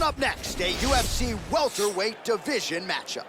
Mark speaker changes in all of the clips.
Speaker 1: up next, a UFC welterweight division matchup.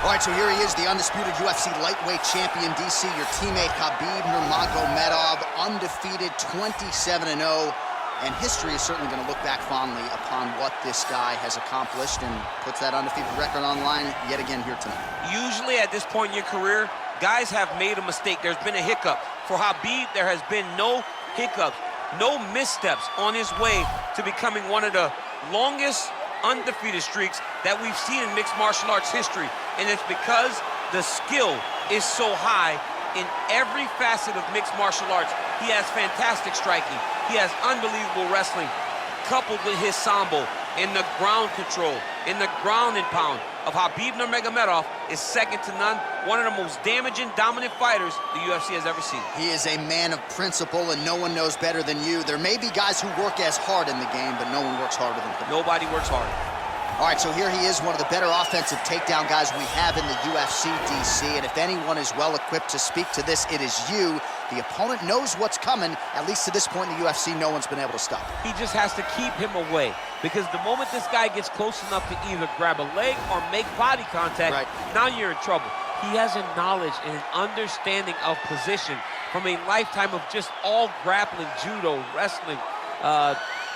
Speaker 1: All right, so here he is, the undisputed UFC lightweight champion, DC, your teammate Khabib Nurmagomedov, undefeated 27-0. And history is certainly going to look back fondly upon what this guy has accomplished and puts that undefeated record on the line yet again here tonight.
Speaker 2: Usually at this point in your career, guys have made a mistake. There's been a hiccup. For Khabib, there has been no hiccups, no missteps on his way to becoming one of the longest undefeated streaks that we've seen in mixed martial arts history. And it's because the skill is so high in every facet of mixed martial arts. He has fantastic striking. He has unbelievable wrestling, coupled with his sambo in the ground control, in the ground and pound of Khabib Nurmagomedov is second to none. One of the most damaging, dominant fighters the UFC has ever seen.
Speaker 1: He is a man of principle, and no one knows better than you. There may be guys who work as hard in the game, but no one works harder than him.
Speaker 2: Nobody works harder.
Speaker 1: All right, so here he is, one of the better offensive takedown guys we have in the UFC, DC, and if anyone is well-equipped to speak to this, it is you. The opponent knows what's coming. At least to this point in the UFC, no one's been able to stop him.
Speaker 2: He just has to keep him away, because the moment this guy gets close enough to either grab a leg or make body contact, now you're in trouble. He has a knowledge and an understanding of position from a lifetime of just all grappling, judo, wrestling,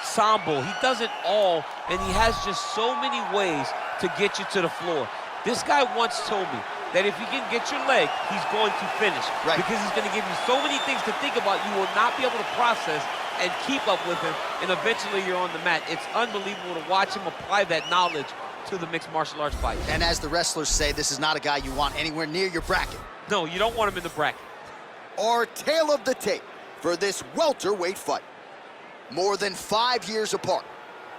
Speaker 2: sambo. He does it all, and he has just so many ways to get you to the floor. This guy once told me that if you can get your leg, he's going to finish. Because he's going to give you so many things to think about, you will not be able to process and keep up with him, and eventually you're on the mat. It's unbelievable to watch him apply that knowledge to the mixed martial arts fight.
Speaker 1: And as the wrestlers say, this is not a guy you want anywhere near your bracket.
Speaker 2: No, you don't want him in the bracket.
Speaker 1: Our tale of the tape for this welterweight fight. More than 5 years apart.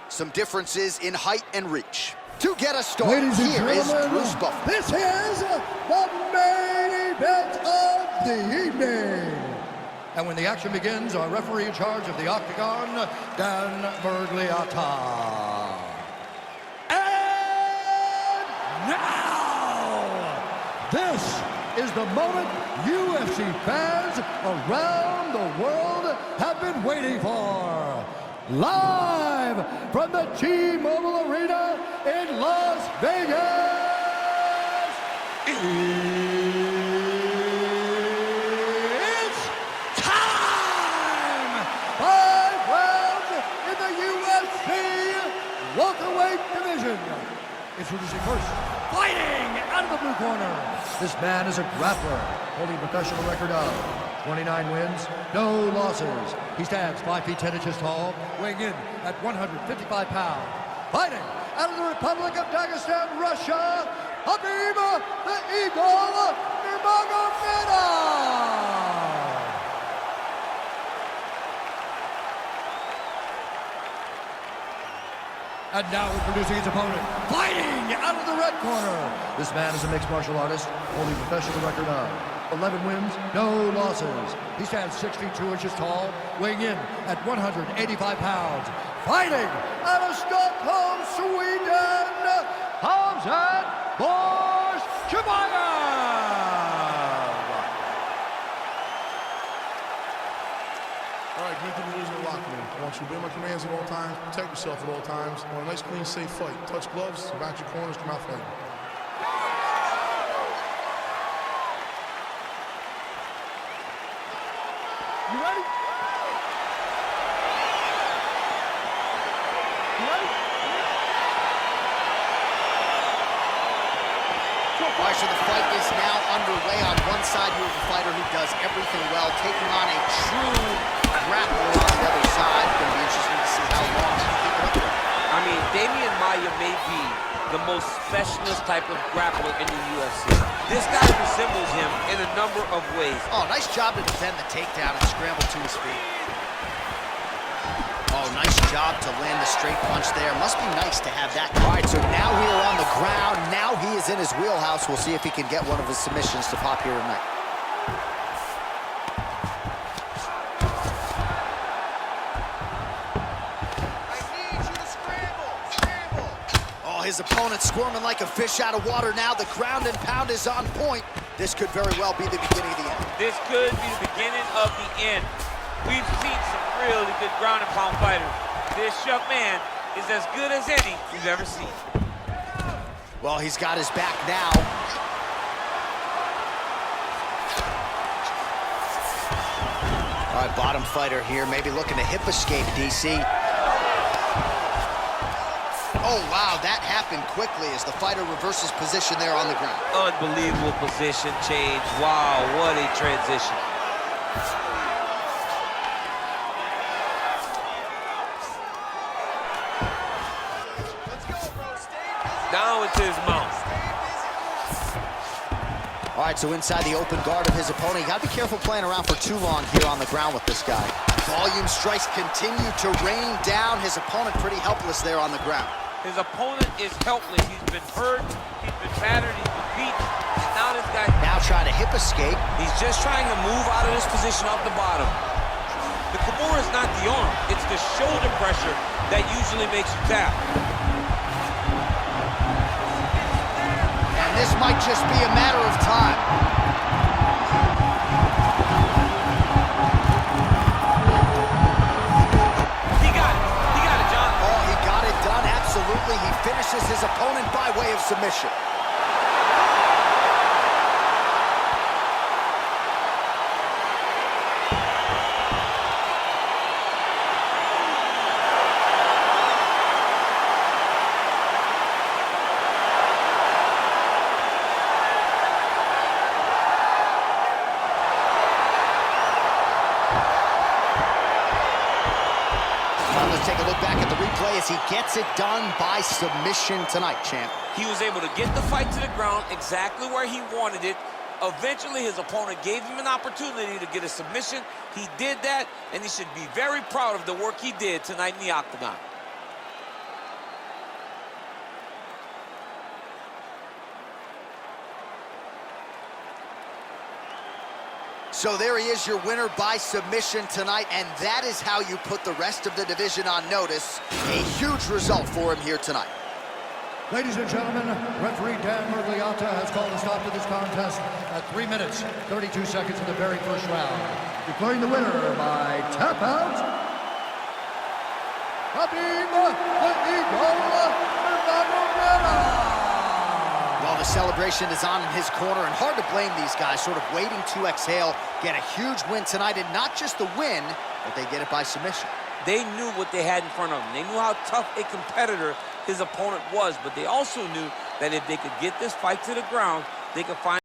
Speaker 1: Some differences in height and reach. To get us started,
Speaker 3: ladies and
Speaker 1: here is
Speaker 3: gentlemen,
Speaker 1: Bruce Buffer.
Speaker 3: this is the main event of the evening. And when the action begins, our referee in charge of the octagon, Dan Bergliata. And now, this is the moment UFC fans around the world have been waiting for. Live from the T-Mobile Arena in Las Vegas, it's time! 5 rounds in the UFC welterweight division. Introducing first, fighting out of the blue corner. This man is a grappler, holding a professional record of 29 wins, no losses. He stands 5 feet 10 inches tall, weighing in at 155 pounds. Fighting out of the Republic of Dagestan, Russia, Khabib the Eagle Nurmagomedov. And now introducing his opponent, fighting out of the red corner. This man is a mixed martial artist, holding a professional record of 11 wins, no losses. He stands 6 feet 2 inches tall, weighing in at 185 pounds. Fighting out of Stockholm, Sweden, Khamzat Chimaev.
Speaker 4: All right, keep the rules and lock me. I want you to obey my commands at all times, protect yourself at all times. I want a nice, clean, safe fight. Touch gloves, back your corners, come out fighting.
Speaker 3: You ready? You ready?
Speaker 1: All right, so the fight is now underway. On one side, you have a fighter who does everything well, taking on a true grappler on the other side. It's going to be interesting to see how long he can keep up with.
Speaker 2: I mean, Damian Maia may be the most specialist type of grappler in the UFC. This guy resembles him in a number of ways.
Speaker 1: Oh, nice job to defend the takedown and scramble to his feet. Oh, nice job to land the straight punch there. Must be nice to have that. All right, so now here on the ground. Now he is in his wheelhouse. We'll see if he can get one of his submissions to pop here tonight. His opponent squirming like a fish out of water now. The ground and pound is on point. This could very well be the beginning of the end.
Speaker 2: This could be the beginning of the end. We've seen some really good ground and pound fighters. This young man is as good as any we've ever seen.
Speaker 1: Well, he's got his back now. All right, bottom fighter here, maybe looking to hip escape, DC. Oh, wow, that happened quickly as the fighter reverses position there on the ground.
Speaker 2: Unbelievable position change. Wow, what a transition. Down into his mouth.
Speaker 1: All right, so inside the open guard of his opponent. You got to be careful playing around for too long here on the ground with this guy. Volume strikes continue to rain down. His opponent pretty helpless there on the ground.
Speaker 2: His opponent is helpless. He's been hurt, he's been battered, he's been beaten, and now this guy...
Speaker 1: Now trying to hip escape.
Speaker 5: He's just trying to move out of this position off the bottom.
Speaker 2: The Kimura is not the arm. It's the shoulder pressure that usually makes you tap.
Speaker 1: And this might just be a matter of time.
Speaker 2: He got it, John.
Speaker 1: Oh, he got it done, absolutely. He finishes his opponent by way of submission. Let's take a look back at the replay as he gets it done by submission tonight, champ.
Speaker 5: He was able to get the fight to the ground exactly where he wanted it. Eventually, his opponent gave him an opportunity to get a submission. He did that, and he should be very proud of the work he did tonight in the octagon.
Speaker 1: So there he is, your winner by submission tonight, and that is how you put the rest of the division on notice. A huge result for him here tonight.
Speaker 3: Ladies and gentlemen, referee Dan Murgliata has called a stop to this contest at 3 minutes, 32 seconds of the very first round. Declaring the winner by tap out, Khabib the Eagle Nurmagomedov.
Speaker 1: Well, the celebration is on in his corner, and hard to blame these guys, sort of waiting to exhale, get a huge win tonight, and not just the win, but they get it by submission.
Speaker 5: They knew what they had in front of them. They knew how tough a competitor his opponent was, but they also knew that if they could get this fight to the ground, they could find